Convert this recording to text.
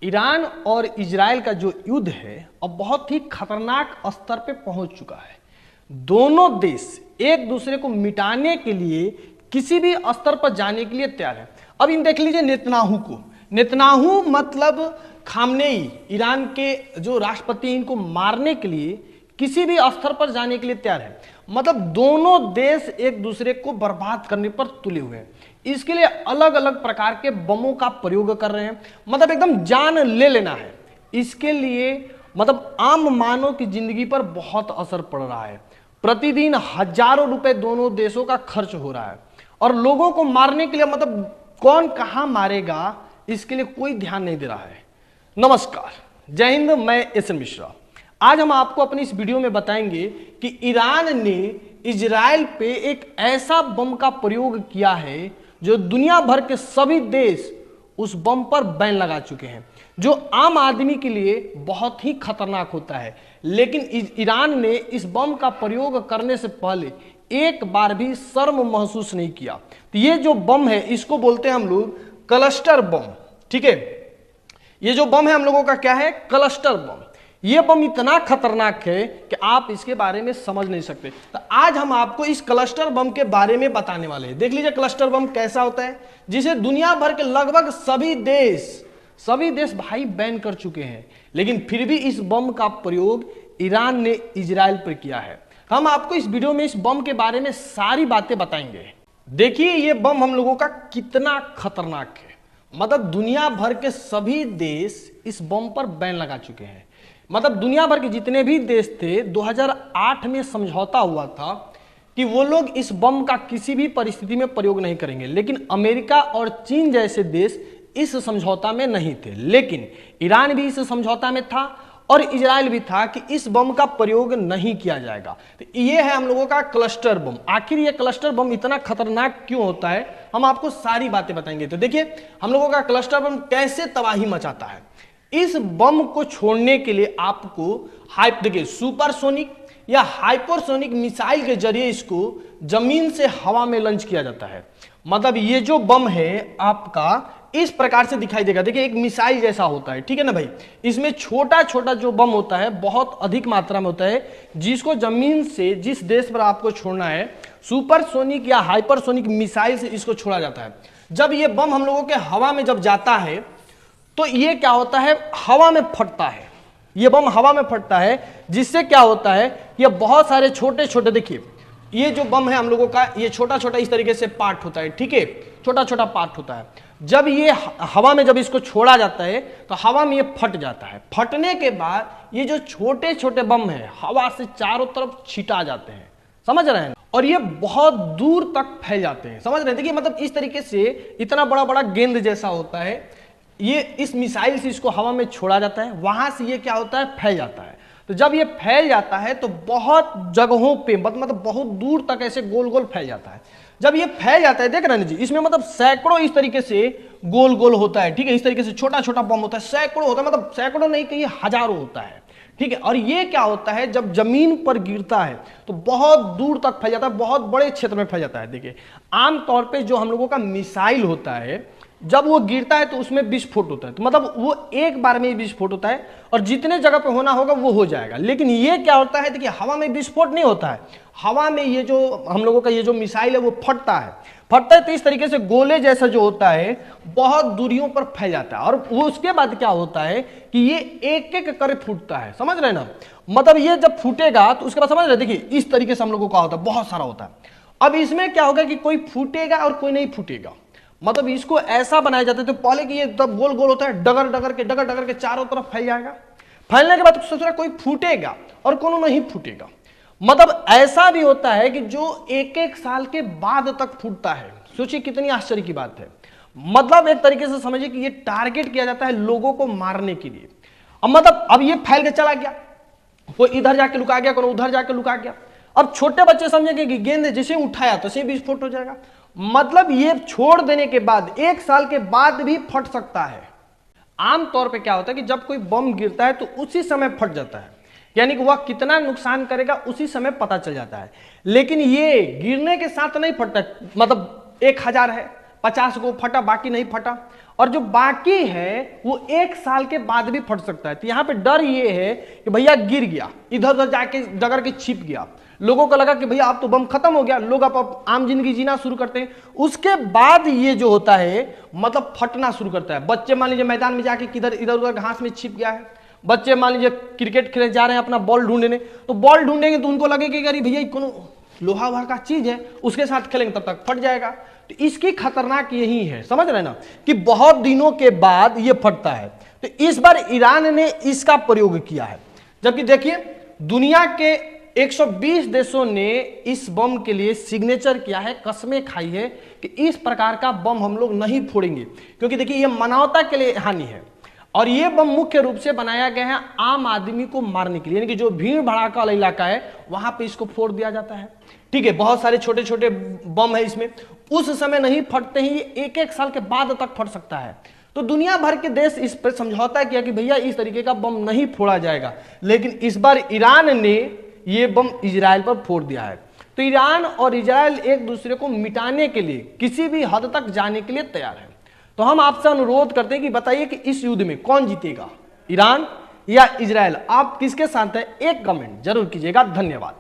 Iran और Israel का जो युद्ध है अब बहुत ही खतरनाक स्तर पे पहुंच चुका है। दोनों देश एक दूसरे को मिटाने के लिए किसी भी स्तर पर जाने के लिए तैयार है। अब इन देख लीजिए नेतन्याहू को, नेतन्याहू मतलब खामनेई, ईरान के जो राष्ट्रपति, इनको मारने के लिए किसी भी स्तर पर जाने के लिए तैयार है। मतलब दोनों देश एक दूसरे को बर्बाद करने पर तुले हुए हैं। इसके लिए अलग अलग प्रकार के बमों का प्रयोग कर रहे हैं, मतलब एकदम जान ले लेना है। इसके लिए मतलब आम मानव की जिंदगी पर बहुत असर पड़ रहा है। प्रतिदिन हजारों रुपए दोनों देशों का खर्च हो रहा है और लोगों को मारने के लिए मतलब कौन कहां मारेगा इसके लिए कोई ध्यान नहीं दे रहा है। नमस्कार, जय हिंद, मैं एसएन मिश्रा। आज हम आपको अपनी इस वीडियो में बताएंगे कि ईरान ने इजराइल पे एक ऐसा बम का प्रयोग किया है जो दुनिया भर के सभी देश उस बम पर बैन लगा चुके हैं, जो आम आदमी के लिए बहुत ही खतरनाक होता है। लेकिन ईरान ने इस बम का प्रयोग करने से पहले एक बार भी शर्म महसूस नहीं किया। तो ये जो बम है इसको बोलते हैं हम लोग क्लस्टर बम, ठीक है। ये जो बम है हम लोगों का क्या है, क्लस्टर बम। ये बम इतना खतरनाक है कि आप इसके बारे में समझ नहीं सकते। तो आज हम आपको इस क्लस्टर बम के बारे में बताने वाले हैं। देख लीजिए क्लस्टर बम कैसा होता है, जिसे दुनिया भर के लगभग सभी देश भाई बैन कर चुके हैं, लेकिन फिर भी इस बम का प्रयोग ईरान ने इजराइल पर किया है। हम आपको इस वीडियो में इस बम के बारे में सारी बातें बताएंगे। देखिए ये बम हम लोगों का कितना खतरनाक है। मतलब दुनिया भर के सभी देश इस बम पर बैन लगा चुके हैं। मतलब दुनिया भर के जितने भी देश थे, 2008 में समझौता हुआ था कि वो लोग इस बम का किसी भी परिस्थिति में प्रयोग नहीं करेंगे, लेकिन अमेरिका और चीन जैसे देश इस समझौता में नहीं थे। लेकिन ईरान भी इस समझौता में था और इजराइल भी था कि इस बम का प्रयोग नहीं किया जाएगा। तो ये है हम लोगों का क्लस्टर बम। आखिर ये क्लस्टर बम इतना खतरनाक क्यों होता है, हम आपको सारी बातें बताएंगे। तो देखिए हम लोगों का क्लस्टर बम कैसे तबाही मचाता है। इस बम को छोड़ने के लिए आपको देखिए सुपरसोनिक या हाइपरसोनिक मिसाइल के जरिए इसको जमीन से हवा में लॉन्च किया जाता है। मतलब ये जो बम है आपका इस प्रकार से दिखाई देगा। देखिए एक मिसाइल जैसा होता है, ठीक है ना भाई। इसमें छोटा छोटा जो बम होता है बहुत अधिक मात्रा में होता है, जिसको जमीन से जिस देश पर आपको छोड़ना है सुपरसोनिक या हाइपरसोनिक मिसाइल से इसको छोड़ा जाता है। जब ये बम हम लोगों के हवा में जब जाता है तो ये क्या होता है, हवा में फटता है। ये बम हवा में फटता है, जिससे क्या होता है, ये बहुत सारे छोटे छोटे, देखिए ये जो बम है हम लोगों का ये छोटा छोटा इस तरीके से पार्ट होता है, ठीक है, छोटा छोटा पार्ट होता है। जब ये हवा में जब इसको छोड़ा जाता है तो हवा में ये फट जाता है। फटने के बाद ये जो छोटे छोटे बम है हवा से चारों तरफ छिटा जाते हैं, समझ रहे हैं, और ये बहुत दूर तक फैल जाते हैं, समझ रहे हैं। देखिए मतलब इस तरीके से इतना बड़ा बड़ा गेंद जैसा होता है, ये इस मिसाइल से इसको हवा में छोड़ा जाता है, वहां से ये क्या होता है, फैल जाता है। तो जब ये फैल जाता है तो बहुत जगहों पे मतलब बहुत दूर तक ऐसे गोल गोल फैल जाता है। जब ये फैल जाता है, देख रहे हैं जी, इसमें मतलब सैकड़ों इस तरीके से गोल गोल होता है, ठीक है। इस तरीके से छोटा छोटा बम होता है, सैकड़ों होता है, मतलब सैकड़ों नहीं कहीं हजारों होता है, ठीक है। और ये क्या होता है, जब जमीन पर गिरता है तो बहुत दूर तक फैल जाता है, बहुत बड़े क्षेत्र में फैल जाता है। देखिए आमतौर पर जो हम लोगों का मिसाइल होता है जब वो गिरता है तो उसमें विस्फोट होता है, तो मतलब वो एक बार में ही विस्फोट होता है और जितने जगह पे होना होगा वो हो जाएगा। लेकिन ये क्या होता है, देखिए हवा में विस्फोट नहीं होता है। हवा में ये जो हम लोगों का ये जो मिसाइल है वो फटता है तो इस तरीके से गोले जैसा जो होता है बहुत दूरियों पर फैल जाता है। और वो उसके बाद क्या होता है कि ये एक एक कर फूटता है, समझ रहे ना। मतलब ये जब फूटेगा तो उसके बाद समझ रहे, देखिए इस तरीके से हम लोगों का होता है, बहुत सारा होता है। अब इसमें क्या होगा कि कोई फूटेगा और कोई नहीं फूटेगा। मतलब इसको ऐसा बनाया जाता है तो पहले कि ये तब गोल गोल होता है, डगर डगर के चारों तरफ फैल जाएगा। फैलने के बाद सोच रहा कोई फूटेगा और कोनो नहीं फूटेगा। मतलब ऐसा भी होता है कि जो एक एक साल के बाद तक फूटता है। सोचिए कितनी आश्चर्य की बात है। मतलब एक तरीके से समझिए कि ये टारगेट किया जाता है लोगों को मारने के लिए। अब मतलब अब ये फैल के चला गया, कोई इधर जाके लुका गया, कोई उधर जाके लुका गया। अब छोटे बच्चे समझेंगे कि गेंद जैसे उठाया तो से विस्फोट हो जाएगा। मतलब ये छोड़ देने के बाद एक साल के बाद भी फट सकता है। आमतौर पे क्या होता है कि जब कोई बम गिरता है तो उसी समय फट जाता है, यानी कि वह कितना नुकसान करेगा उसी समय पता चल जाता है। लेकिन ये गिरने के साथ नहीं फटता, मतलब 1000 है, 50 को फटा बाकी नहीं फटा। और जो बाकी है वो 1 साल के बाद भी फट सकता है। तो यहाँ पे डर ये है कि भैया गिर गया, इधर उधर जाके डगर के छिप गया, लोगों को लगा कि भैया अब तो बम खत्म हो गया, लोग अब आम जिंदगी जीना शुरू करते हैं। उसके बाद ये जो होता है मतलब फटना शुरू करता है। बच्चे मान लीजिए मैदान में जाके किधर इधर उधर घास में छिप गया है, बच्चे मान लीजिए क्रिकेट खेलने जा रहे हैं अपना बॉल ढूंढने, तो बॉल ढूंढेंगे तो उनको लगेगा कि अरे भैया कौन लोहा भर का चीज है, उसके साथ खेलेंगे तब तक फट जाएगा। तो इसकी खतरनाक यही है, समझ रहे ना, कि बहुत दिनों के बाद ये फटता है। तो इस बार ईरान ने इसका प्रयोग किया है, जबकि देखिए दुनिया के 120 देशों ने इस बम के लिए सिग्नेचर किया है, कस्में खाई है कि इस प्रकार का बम हम लोग नहीं फोड़ेंगे, क्योंकि देखिए ये मानवता के लिए हानि है। और ये बम मुख्य रूप से बनाया गया है आम आदमी को मारने के लिए, यानी कि जो भीड़ भड़ाका वाला इलाका है वहां पे इसको फोड़ दिया जाता है। ठीक है, बहुत सारे छोटे छोटे बम है इसमें, उस समय नहीं फटते ही, ये 1-1 साल के बाद तक फट सकता है। तो दुनिया भर के देश इस पर समझौता किया कि भैया इस तरीके का बम नहीं फोड़ा जाएगा, लेकिन इस बार ईरान ने ये बम इजराइल पर फोड़ दिया है। तो ईरान और इजराइल एक दूसरे को मिटाने के लिए किसी भी हद तक जाने के लिए तैयार है। तो हम आपसे अनुरोध करते हैं कि बताइए कि इस युद्ध में कौन जीतेगा, ईरान या इजराइल? आप किसके साथ हैं, एक कमेंट जरूर कीजिएगा। धन्यवाद।